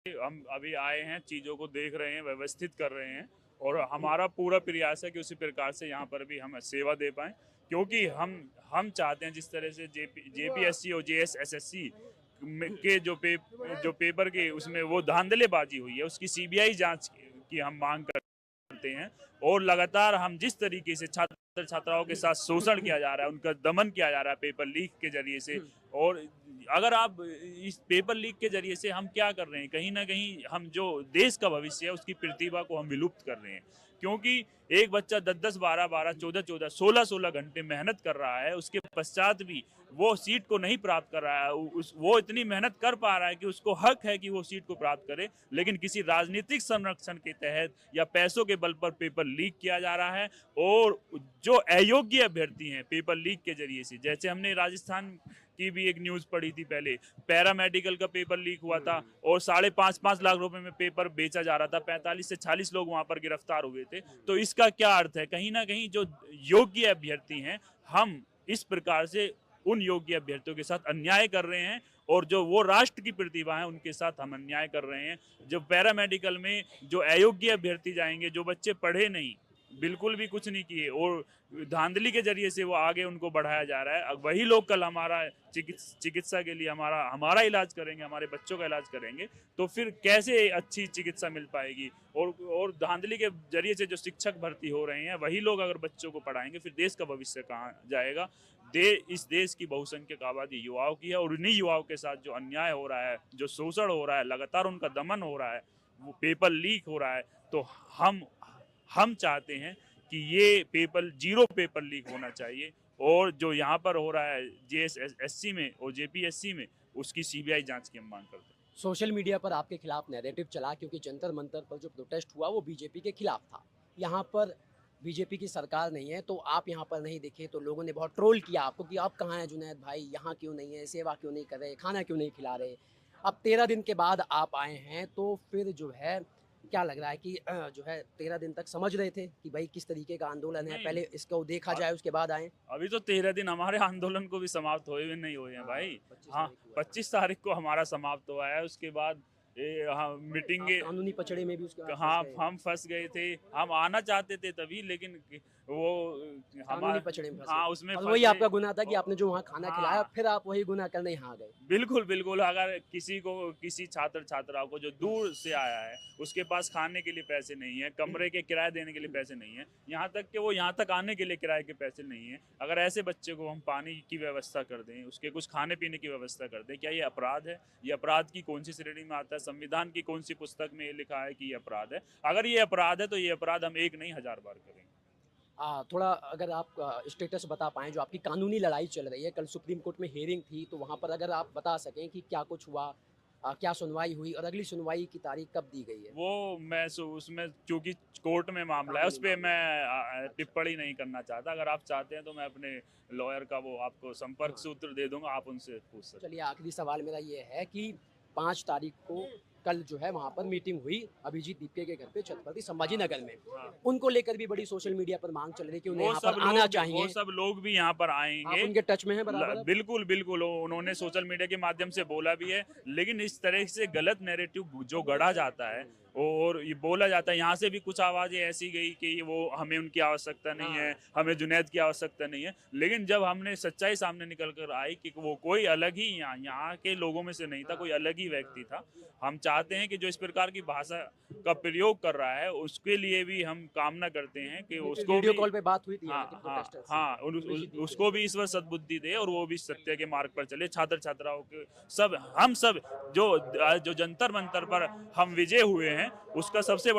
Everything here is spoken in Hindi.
हम अभी आए हैं, चीज़ों को देख रहे हैं, व्यवस्थित कर रहे हैं और हमारा पूरा प्रयास है कि उसी प्रकार से यहाँ पर भी हम सेवा दे पाएँ, क्योंकि हम चाहते हैं जिस तरह से जेपीएससी और जेएसएसएससी के जो पेपर के उसमें वो धांधलेबाजी हुई है, उसकी सीबीआई जांच की हम मांग करते हैं। और लगातार हम जिस तरीके से छात्र छात्राओं के साथ शोषण किया जा रहा है, उनका दमन किया जा रहा है पेपर लीक के जरिए से, और अगर आप इस पेपर लीक के जरिए से हम क्या कर रहे हैं, कहीं ना कहीं हम जो देश का भविष्य है उसकी प्रतिभा को हम विलुप्त कर रहे हैं। क्योंकि एक बच्चा 10-10, 12-12, 14-14, 16-16 घंटे मेहनत कर रहा है, उसके पश्चात भी वो सीट को नहीं प्राप्त कर रहा है। वो इतनी मेहनत कर पा रहा है कि उसको हक है कि वो सीट को प्राप्त करे, लेकिन किसी राजनीतिक संरक्षण के तहत या पैसों के बल पर पेपर लीक किया जा रहा है। और जो अयोग्य अभ्यर्थी हैं पेपर लीक के जरिए से, जैसे हमने राजस्थान की भी एक न्यूज पढ़ी थी पहले, पैरामेडिकल का पेपर लीक हुआ था और 5.5 लाख रुपए में पेपर बेचा जा रहा था, 45 से 40 लोग वहां पर गिरफ्तार हुए थे। तो इसका क्या अर्थ है? कहीं ना कहीं जो योग्य अभ्यर्थी हैं, हम इस प्रकार से उन योग्य अभ्यर्थियों के साथ अन्याय कर रहे हैं, और जो वो राष्ट्र की प्रतिभा है उनके साथ हम अन्याय कर रहे हैं। जो पैरामेडिकल में जो अयोग्य अभ्यर्थी जाएंगे, जो बच्चे पढ़े नहीं, बिल्कुल भी कुछ नहीं किए, और धांधली के जरिए से वो आगे उनको बढ़ाया जा रहा है। अब वही लोग कल हमारा चिकित्सा के लिए हमारा इलाज करेंगे, हमारे बच्चों का इलाज करेंगे, तो फिर कैसे अच्छी चिकित्सा मिल पाएगी? और धांधली के जरिए से जो शिक्षक भर्ती हो रहे हैं, वही लोग अगर बच्चों को पढ़ाएंगे, फिर देश का भविष्य कहाँ जाएगा? इस देश की बहुसंख्यक आबादी युवाओं की है, और उन्हीं युवाओं के साथ जो अन्याय हो रहा है, जो शोषण हो रहा है, लगातार उनका दमन हो रहा है, वो पेपर लीक हो रहा है। तो हम चाहते हैं कि ये जीरो पेपर लीक होना चाहिए, और जो यहाँ पर हो रहा है जेएसएससी में और जेपीएससी में, उसकी सीबीआई जांच की हम मांग करते हैं। सोशल मीडिया पर आपके खिलाफ नैरेटिव चला क्योंकि जंतर मंतर पर जो प्रोटेस्ट हुआ वो बीजेपी के खिलाफ था। यहाँ पर बीजेपी की सरकार नहीं है तो आप यहाँ पर नहीं दिखे, तो लोगों ने बहुत ट्रोल किया आपको कि आप कहाँ हैं जुनैद भाई, यहाँ क्यों नहीं है, सेवा क्यों नहीं कर रहे, खाना क्यों नहीं खिला रहे। अब 13 दिन के बाद आप आए हैं तो फिर जो है क्या लग रहा है कि जो है 13 दिन तक समझ रहे थे कि भाई किस तरीके का आंदोलन है, नहीं, पहले इसको देखा जाए उसके बाद आए। अभी तो 13 दिन हमारे आंदोलन को भी समाप्त हुए नहीं हुए हैं भाई। 25 हाँ, तारीख को 25 तारीख को हमारा समाप्त हुआ है। उसके बाद मीटिंग, कानूनी पचड़े में भी उसके बाद हाँ, फंस गए। हम फंस गए थे। हम आना चाहते थे तभी, लेकिन वो कानूनी हमारा, पचड़े में फंस हाँ, गए। उसमें और फंस वही गए। आपका गुनाह था कि आपने जो वहाँ खाना खिलाया, हाँ, फिर आप वही गुनाह करने यहाँ गए। बिल्कुल बिल्कुल। अगर किसी छात्र छात्राओं को जो दूर से आया है, उसके पास खाने के लिए पैसे नहीं है, कमरे के किराए देने के लिए पैसे नहीं है, यहाँ तक कि वो यहाँ तक आने के लिए किराए के पैसे नहीं है, अगर ऐसे बच्चे को हम पानी की व्यवस्था कर दें, उसके कुछ खाने पीने की व्यवस्था कर दें, क्या ये अपराध है? ये अपराध की कौन सी श्रेणी में आता है? संविधान की कौन सी पुस्तक में ये लिखा है कि ये अपराध है? अगर ये अपराध है तो ये अपराध हम एक नहीं 1000 बार करेंगे। थोड़ा अगर आप स्टेटस बता पाएँ जो आपकी कानूनी लड़ाई चल रही है, कल सुप्रीम कोर्ट में हियरिंग थी, तो वहाँ पर अगर आप बता सकें कि क्या कुछ हुआ, क्या सुनवाई हुई और अगली सुनवाई की तारीख कब दी गई है? वो मैं उसमें चूंकि कोर्ट में मामला है, उस पर मैं टिप्पणी नहीं करना चाहता। अगर आप चाहते हैं तो मैं अपने लॉयर का वो आपको संपर्क हाँ। सूत्र दे दूंगा, आप उनसे पूछ सकते चलिए आखिरी सवाल मेरा ये है कि 5 तारीख को कल जो है वहाँ पर मीटिंग हुई अभिजीत दीपके के घर पे छत्रपति संभाजी नगर में। हैं। हाँ, उनको लेकर भी बड़ी सोशल मीडिया पर मांग चल रही है कि उन्हें वो यहाँ सब पर आना लोग चाहिए। वो सब लोग भी यहाँ पर आप आएंगे। उनके टच में हैं बराबर अब? बिल्कुल बिल्कुल, उन्होंने सोशल मीडिया के माध्यम से बोला भी है, लेकिन इस तरह से गलत नैरेटिव जो गढ़ा जाता है और ये बोला जाता है, यहाँ से भी कुछ आवाजें ऐसी गई कि वो हमें उनकी आवश्यकता नहीं है, हमें जुनैद की आवश्यकता नहीं है। लेकिन जब हमने सच्चाई सामने निकल कर आई कि वो कोई अलग ही यहाँ के लोगों में से नहीं था, कोई अलग ही व्यक्ति था। हम चाहते हैं कि जो इस प्रकार की भाषा का प्रयोग कर रहा है, उसके लिए भी हम कामना करते हैं कि उसको वीडियो भी, कॉल पे बात हुई थी हाँ कि हाँ प्रोटेस्टर्स से। हाँ, उसको भी ईश्वर सद्बुद्धि दे और वो भी सत्य के मार्ग पर चले। छात्र छात्राओं के हम सब जो जंतर मंतर पर हम विजय हुए हैं, उसका सबसे